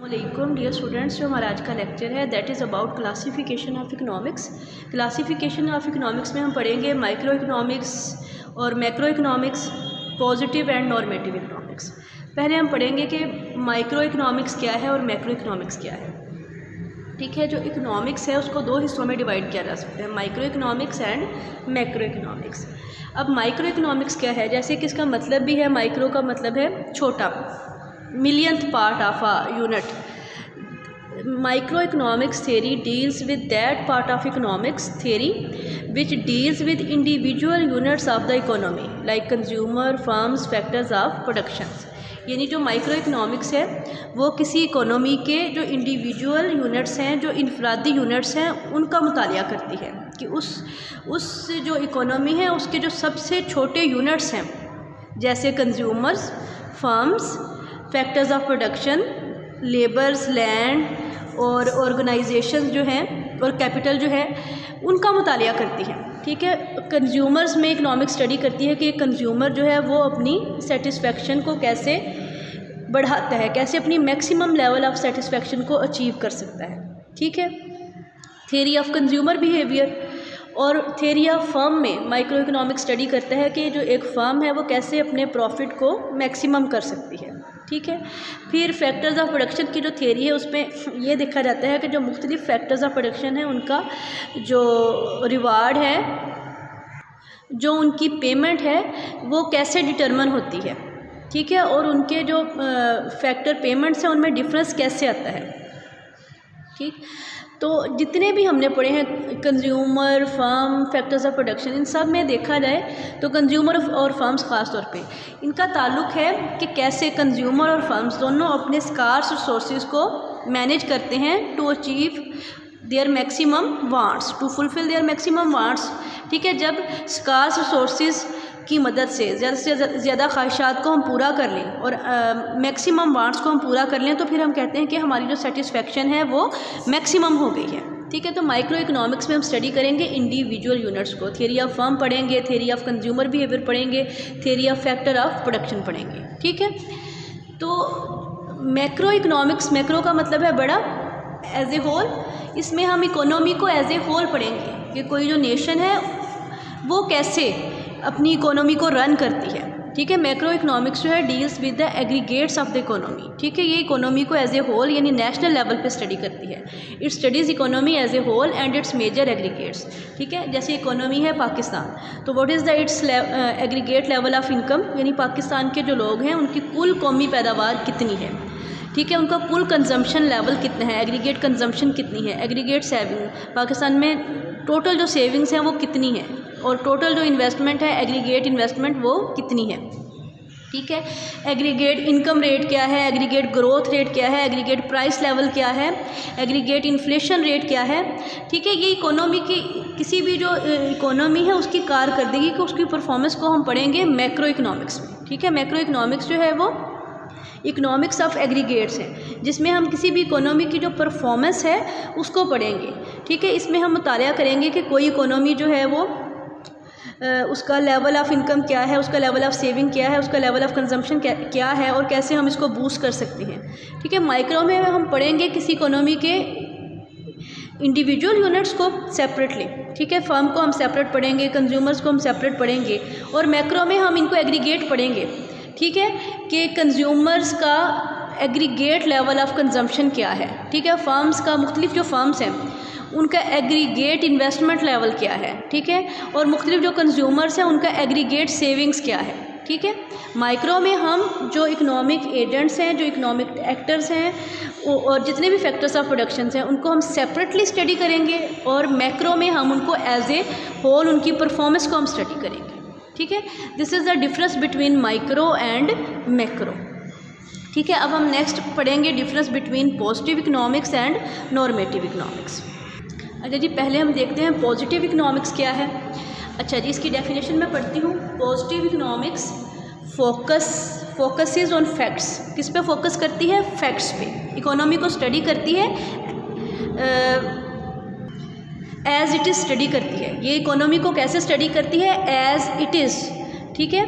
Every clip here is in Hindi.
वालेकुम डियर स्टूडेंट्स। जो हमारा आज का लेक्चर है that is about classification of economics. Classification of economics में हम पढ़ेंगे माइक्रो इकोनॉमिक्स और macro economics, positive and normative economics. पहले हम पढ़ेंगे कि माइक्रो इकोनॉमिक्स क्या है और मैक्रो इकोनॉमिक्स क्या है। ठीक है, जो इकोनॉमिक्स है उसको दो हिस्सों में डिवाइड किया जा सकता है, micro economics and macro economics. अब माइक्रो इकोनॉमिक्स क्या है, जैसे कि इसका मतलब भी है, माइक्रो का मतलब है छोटा, millionth part of a unit. Microeconomics theory deals with that part of economics theory which deals with individual units of the economy like consumer, firms, factors of productions. यानी जो माइक्रो इकोनॉमिक्स है वो किसी इकोनॉमी के जो इंडिविजुअल यूनिट्स हैं, जो इनफरादी यूनिट्स हैं, उनका मुतालिया करती है कि उस जो इकोनॉमी है उसके जो सबसे छोटे यूनिट्स हैं, जैसे consumers, firms, factors of production, labours, land और ऑर्गेनाइजेशन जो हैं और कैपिटल जो है, उनका मुतालिया करती है। ठीक है, कंज्यूमर्स में इकोनॉमिक स्टडी करती है कि कंज्यूमर जो है वो अपनी सेटिस्फेक्शन को कैसे बढ़ाता है, कैसे अपनी मैक्सिमम लेवल ऑफ सेटिस्फेक्शन को अचीव कर सकता है। ठीक है, थ्योरी ऑफ कंज्यूमर बिहेवियर और थ्योरी ऑफ फर्म में माइक्रो इकोनॉमिक स्टडी करता है कि जो एक फर्म है वो कैसे अपने प्रॉफिट को मैक्सिमम कर सकती है। ठीक है, फिर फैक्टर्स ऑफ प्रोडक्शन की जो थ्योरी है उसमें ये देखा जाता है कि जो मुख्तलिफ फैक्टर्स ऑफ प्रोडक्शन है उनका जो रिवार्ड है, जो उनकी पेमेंट है, वो कैसे डिटरमिन होती है। ठीक है, और उनके जो फैक्टर पेमेंट्स हैं उनमें डिफरेंस कैसे आता है। ठीक, तो जितने भी हमने पढ़े हैं consumer, firm, factors of production, इन सब में देखा जाए तो कंज्यूमर और फर्म्स ख़ास तौर पे इनका ताल्लुक है कि कैसे कंज्यूमर और फर्म्स दोनों अपने स्कार्स रिसोर्सेज को मैनेज करते हैं to achieve their maximum wants, to fulfil their maximum wants. ठीक है, जब स्कार्स रिसोर्सेज की मदद से ज़्यादा से ज़्यादा ख्वाहिशात को हम पूरा कर लें और मैक्सिमम वांट्स को हम पूरा कर लें तो फिर हम कहते हैं कि हमारी जो सेटिस्फेक्शन है वो मैक्सिमम हो गई है। ठीक है, तो माइक्रो इकोनॉमिक्स में हम स्टडी करेंगे इंडिविजुअल यूनिट्स को, थ्योरी ऑफ फर्म पढ़ेंगे, थ्योरी ऑफ कंज्यूमर बिहेवियर पढ़ेंगे, theory of factor of production पढ़ेंगे। ठीक है, तो मैक्रो इकोनॉमिक्स, मैक्रो का मतलब है बड़ा, एज ए होल, इसमें हम इकोनॉमी को एज ए होल पढ़ेंगे कि कोई जो नेशन है वो कैसे अपनी इकोनॉमी को रन करती है। ठीक है, मैक्रो इकोनॉमिक्स जो है deals with the aggregates of the economy. ठीक है, ये इकोनॉमी को एज ए होल यानी नेशनल लेवल पे स्टडी करती है। It studies economy as a whole and its major aggregates. ठीक है, जैसे इकोनॉमी है पाकिस्तान, तो what is the its aggregate level of income, यानी पाकिस्तान के जो लोग हैं उनकी कुल कौमी पैदावार कितनी है। ठीक है, उनका कुल कंजम्पशन लेवल कितना है, एग्रीगेट कंजम्पशन कितनी है, एग्रीगेट सेविंग, पाकिस्तान में टोटल जो सेविंग्स हैं वो कितनी है, और टोटल जो इन्वेस्टमेंट है, एग्रीगेट इन्वेस्टमेंट, वो कितनी है। ठीक है, एग्रीगेट इनकम रेट क्या है, एग्रीगेट ग्रोथ रेट क्या है, एग्रीगेट प्राइस लेवल क्या है, एग्रीगेट इन्फ्लेशन रेट क्या है। ठीक है, ये इकोनॉमी की किसी भी जो इकोनॉमी है उसकी कारकर्दगी को, उसकी परफॉर्मेंस को हम पढ़ेंगे मैक्रो इकोनॉमिक्स में। ठीक है, मैक्रो इकोनॉमिक्स जो है वो इकोनॉमिक्स ऑफ एग्रीगेट्स है, जिसमें हम किसी भी इकोनॉमी की जो परफॉर्मेंस है उसको पढ़ेंगे। ठीक है, इसमें हम मुतालिया करेंगे कि कोई इकोनॉमी जो है वो उसका लेवल ऑफ इनकम क्या है, उसका लेवल ऑफ सेविंग क्या है, उसका लेवल ऑफ कंजम्पशन क्या है और कैसे हम इसको बूस्ट कर सकते हैं। ठीक है, माइक्रो में हम पढ़ेंगे किसी इकोनॉमी के इंडिविजुअल यूनिट्स को सेपरेटली। ठीक है, फर्म को हम सेपरेट पढ़ेंगे, कंज्यूमर्स को हम सेपरेट पढ़ेंगे, और मैक्रो में हम इनको एग्रीगेट पढ़ेंगे। ठीक है, कि कंज्यूमर्स का एग्रीगेट लेवल ऑफ कंजम्पशन क्या है। ठीक है, फर्म्स का, मुख्तलिफ जो फर्म्स हैं उनका एग्रीगेट इन्वेस्टमेंट लेवल क्या है। ठीक है, और मुख्तलिफ जो कंज्यूमर्स हैं उनका एग्रीगेट सेविंग्स क्या है। ठीक है, माइक्रो में हम जो इकोनॉमिक एजेंट्स हैं, जो इकोनॉमिक एक्टर्स हैं और जितने भी फैक्टर्स ऑफ प्रोडक्शन हैं उनको हम सेपरेटली स्टडी करेंगे, और मैक्रो में हम उनको एज ए होल उनकी परफॉर्मेंस को हम स्टडी करेंगे। ठीक है, this is the difference between micro and macro. ठीक है, अब हम नेक्स्ट पढ़ेंगे difference between positive economics and normative economics. अच्छा जी, पहले हम देखते हैं पॉजिटिव इकोनॉमिक्स क्या है। अच्छा जी, इसकी डेफिनेशन मैं पढ़ती हूँ। Positive economics focuses on facts, किस पे फोकस करती है, फैक्ट्स पे। इकोनॉमी को स्टडी करती है एज इट इज़ स्टडी करती है। ये इकोनॉमी को कैसे स्टडी करती है, एज इट इज़। ठीक है,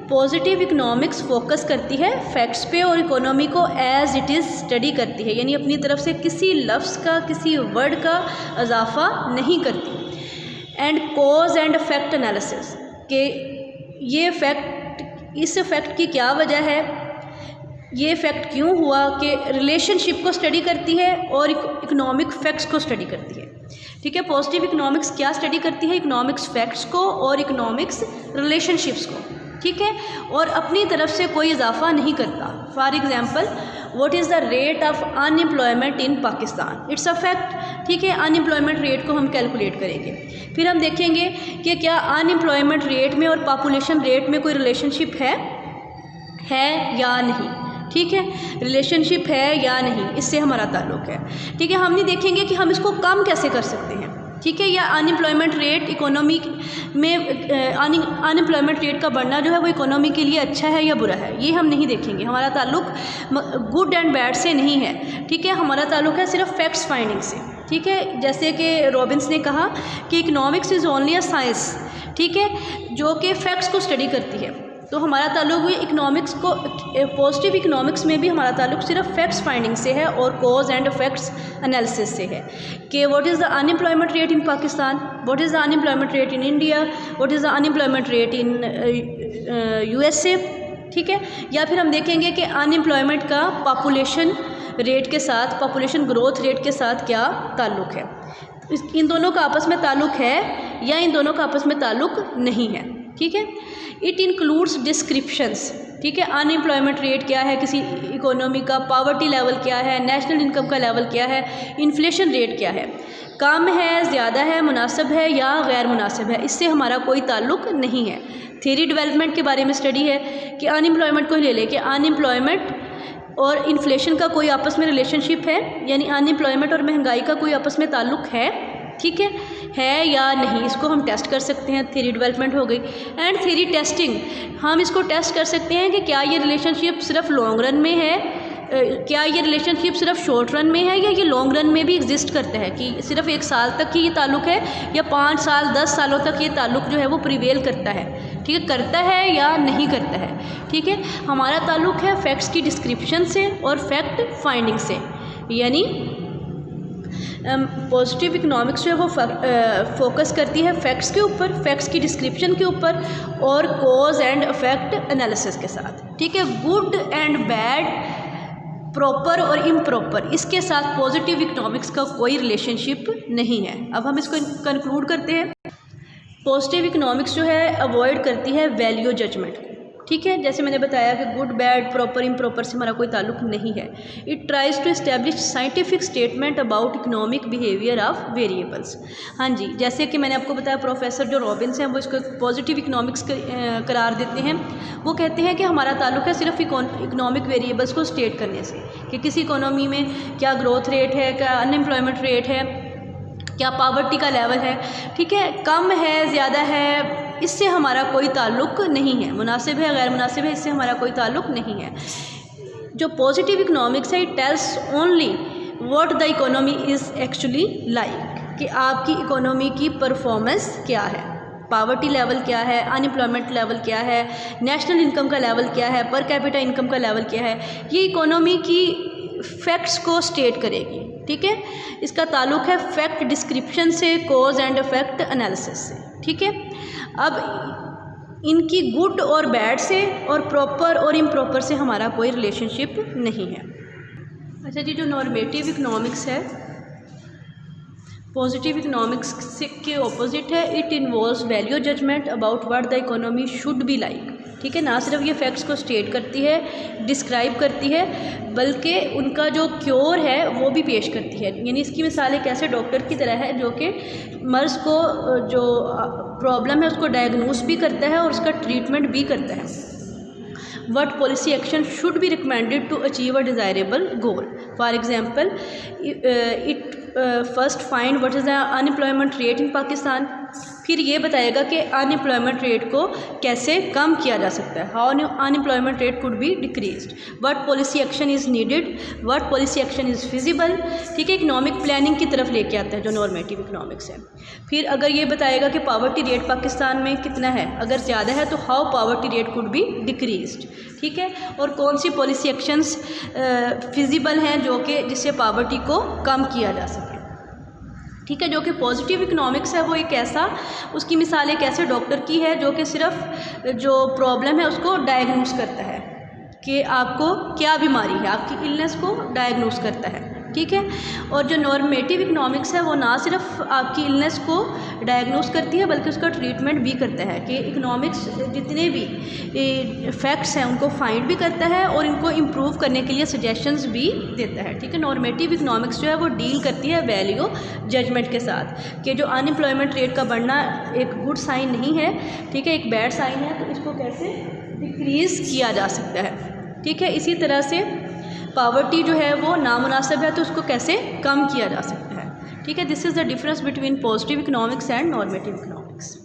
पॉजिटिव इकोनॉमिक्स फोकस करती है फैक्ट्स पे और इकोनॉमी को एज इट इज़ स्टडी करती है, यानी अपनी तरफ से किसी लफ्ज़ का किसी वर्ड का इजाफा नहीं करती। And cause and effect analysis के ये फैक्ट, इस फैक्ट की क्या वजह है, ये फैक्ट क्यों हुआ, कि रिलेशनशिप को स्टडी करती है और इकोनॉमिक फैक्ट्स को स्टडी करती है। ठीक है, पॉजिटिव इकोनॉमिक्स क्या स्टडी करती है, इकोनॉमिक्स फैक्ट्स को और इकोनॉमिक्स रिलेशनशिप्स को। ठीक है, और अपनी तरफ से कोई इजाफा नहीं करता। For example, what is the rate of unemployment in Pakistan, it's a fact. ठीक है, अनएम्प्लॉयमेंट रेट को हम कैलकुलेट करेंगे, फिर हम देखेंगे कि क्या अनएम्प्लॉयमेंट रेट में और पॉपुलेशन रेट में कोई रिलेशनशिप है या नहीं। ठीक है, रिलेशनशिप है या नहीं, इससे हमारा ताल्लुक़ है। ठीक है, हम नहीं देखेंगे कि हम इसको कम कैसे कर सकते हैं। ठीक है, या अनएम्प्लॉयमेंट रेट इकोनॉमी में अनएम्प्लॉयमेंट रेट का बढ़ना जो है वो इकोनॉमी के लिए अच्छा है या बुरा है, ये हम नहीं देखेंगे। हमारा ताल्लुक़ गुड एंड बैड से नहीं है। ठीक है, हमारा ताल्लुक़ है सिर्फ फैक्ट्स फाइंडिंग से। ठीक है, जैसे कि रॉबिन्स ने कहा कि economics is only a science, ठीक है, जो कि फैक्ट्स को स्टडी करती है। तो हमारा ताल्लुक़ भी इकोनॉमिक्स को, पॉजिटिव इकोनॉमिक्स में भी हमारा ताल्लुक़ सिर्फ फैक्ट्स फाइंडिंग से है और कॉज एंड इफेक्ट्स एनालिसिस से है कि what is the unemployment rate in Pakistan, what is the unemployment rate in India, what is the unemployment rate in USA। ठीक है, या फिर हम देखेंगे कि अनएम्प्लॉयमेंट का पॉपुलेशन रेट के साथ, पॉपुलेशन ग्रोथ रेट के साथ क्या ताल्लुक़ है, इन दोनों का आपस में ताल्लुक़ है या इन दोनों का आपस में ताल्लुक़ नहीं है। ठीक है, इट इंक्लूड्स डिस्क्रिप्शंस। ठीक है, अनएम्प्लॉयमेंट रेट क्या है किसी इकोनॉमी का, पॉवर्टी लेवल क्या है, नेशनल इनकम का लेवल क्या है, इन्फ्लेशन रेट क्या है, कम है, ज़्यादा है, मुनासिब है या गैर मुनासिब है, इससे हमारा कोई ताल्लुक़ नहीं है। थ्योरी डेवलपमेंट के बारे में स्टडी है कि अनएम्प्लॉयमेंट को ही ले लें कि अनएम्प्लॉयमेंट और इन्फ्लेशन का कोई आपस में रिलेशनशिप है, यानी अनएम्प्लॉयमेंट और महंगाई का कोई आपस में ताल्लुक़ है। ठीक है या नहीं, इसको हम टेस्ट कर सकते हैं। थ्योरी डेवलपमेंट हो गई। एंड थ्योरी टेस्टिंग, हम इसको टेस्ट कर सकते हैं कि क्या ये रिलेशनशिप सिर्फ लॉन्ग रन में है, क्या ये रिलेशनशिप सिर्फ शॉर्ट रन में है या ये लॉन्ग रन में भी एग्जिस्ट करता है, कि सिर्फ 1 साल तक ही ये ताल्लुक़ है या 5 साल 10 सालों तक ये ताल्लुक़ जो है वो प्रिवेल करता है। ठीक है, करता है या नहीं करता है। ठीक है, हमारा ताल्लुक़ है फैक्ट्स की डिस्क्रिप्शन से और फैक्ट फाइंडिंग से, यानी पॉजिटिव इकोनॉमिक्स जो है वो फोकस करती है फैक्ट्स के ऊपर, फैक्ट्स की डिस्क्रिप्शन के ऊपर और कॉज एंड इफेक्ट एनालिसिस के साथ। ठीक है, गुड एंड बैड, प्रॉपर और इम्प्रॉपर, इसके साथ पॉजिटिव इकोनॉमिक्स का कोई रिलेशनशिप नहीं है। अब हम इसको कंक्लूड करते हैं। पॉजिटिव इकोनॉमिक्स जो है अवॉइड करती है वैल्यू जजमेंट को। ठीक है, जैसे मैंने बताया कि गुड बैड प्रॉपर इम्प्रॉपर से हमारा कोई ताल्लुक़ नहीं है। It tries to establish scientific statement about economic behaviour of variables. हाँ जी, जैसे कि मैंने आपको बताया प्रोफेसर जो रॉबिन्स हैं वो इसको पॉजिटिव इकोनॉमिक्स करार देते हैं। वो कहते हैं कि हमारा ताल्लुक़ है सिर्फ इकोनॉमिक वेरिएबल्स को स्टेट करने से, कि किसी इकोनॉमी में क्या ग्रोथ रेट है, क्या अनएम्प्लॉयमेंट रेट है, क्या पॉवर्टी का लेवल है। ठीक है, कम है, ज़्यादा है, इससे हमारा कोई ताल्लुक़ नहीं है। मुनासिब है, गैर मुनासिब है, इससे हमारा कोई ताल्लुक़ नहीं है। जो पॉजिटिव इकोनॉमिक्स है, it tells only what the economy is actually like, कि आपकी इकोनॉमी की परफॉर्मेंस क्या है, पॉवर्टी लेवल क्या है, अनएम्प्लॉयमेंट लेवल क्या है, नेशनल इनकम का लेवल क्या है, पर कैपिटा इनकम का लेवल क्या है, ये इकोनॉमी की फैक्ट्स को स्टेट करेगी। ठीक है, इसका ताल्लुक़ है फैक्ट डिस्क्रिप्शन से, कॉज एंड इफेक्ट एनालिसिस से। ठीक है, अब इनकी गुड और बैड से और प्रॉपर और इम्प्रॉपर से हमारा कोई रिलेशनशिप नहीं है। अच्छा जी, जो नॉर्मेटिव इकोनॉमिक्स है पॉजिटिव इकोनॉमिक्स के ऑपोजिट है। It involves value judgement about what the economy should be like. ठीक है, ना सिर्फ ये फैक्ट्स को स्टेट करती है, डिस्क्राइब करती है, बल्कि उनका जो क्योर है वो भी पेश करती है। यानी इसकी मिसाल एक ऐसे डॉक्टर की तरह है जो कि मर्ज़ को, जो प्रॉब्लम है उसको डायग्नोस भी करता है और उसका ट्रीटमेंट भी करता है। What policy action should be recommended to achieve a desirable goal? For example, it first find what is the unemployment rate in Pakistan. फिर ये बताएगा कि अनएम्प्लॉयमेंट रेट को कैसे कम किया जा सकता है, how unemployment rate could be decreased, what policy action is needed, what policy action is feasible. ठीक है, इकोनॉमिक प्लानिंग की तरफ लेके आता है जो नॉर्मेटिव इकोनॉमिक्स है। फिर अगर ये बताएगा कि पावर्टी रेट पाकिस्तान में कितना है, अगर ज़्यादा है तो how poverty rate could be decreased. ठीक है, और कौन सी पॉलिसी एक्शंस फिजिबल हैं जो कि जिससे पावर्टी को कम किया जा सके। ठीक है, जो कि पॉजिटिव इकोनॉमिक्स है वो एक ऐसा, उसकी मिसाल एक ऐसे डॉक्टर की है जो कि सिर्फ जो प्रॉब्लम है उसको डायग्नोस करता है कि आपको क्या बीमारी है, आपकी इलनेस को डायग्नोस करता है। ठीक है, और जो नॉर्मेटिव इकोनॉमिक्स है वो ना सिर्फ आपकी इलनेस को डायग्नोस करती है बल्कि उसका ट्रीटमेंट भी करता है, कि इकोनॉमिक्स जितने भी फैक्ट्स हैं उनको फाइंड भी करता है और इनको इम्प्रूव करने के लिए सजेशंस भी देता है। ठीक है, नॉर्मेटिव इकोनॉमिक्स जो है वो डील करती है वैल्यू जजमेंट के साथ, कि जो अनएम्प्लॉयमेंट रेट का बढ़ना एक गुड साइन नहीं है, ठीक है, एक बैड साइन है, तो इसको कैसे डिक्रीज़ किया जा सकता है। ठीक है, इसी तरह से पावर्टी जो है वो नामुनासिब है तो उसको कैसे कम किया जा सकता है। ठीक है, this is the difference between positive economics and normative economics.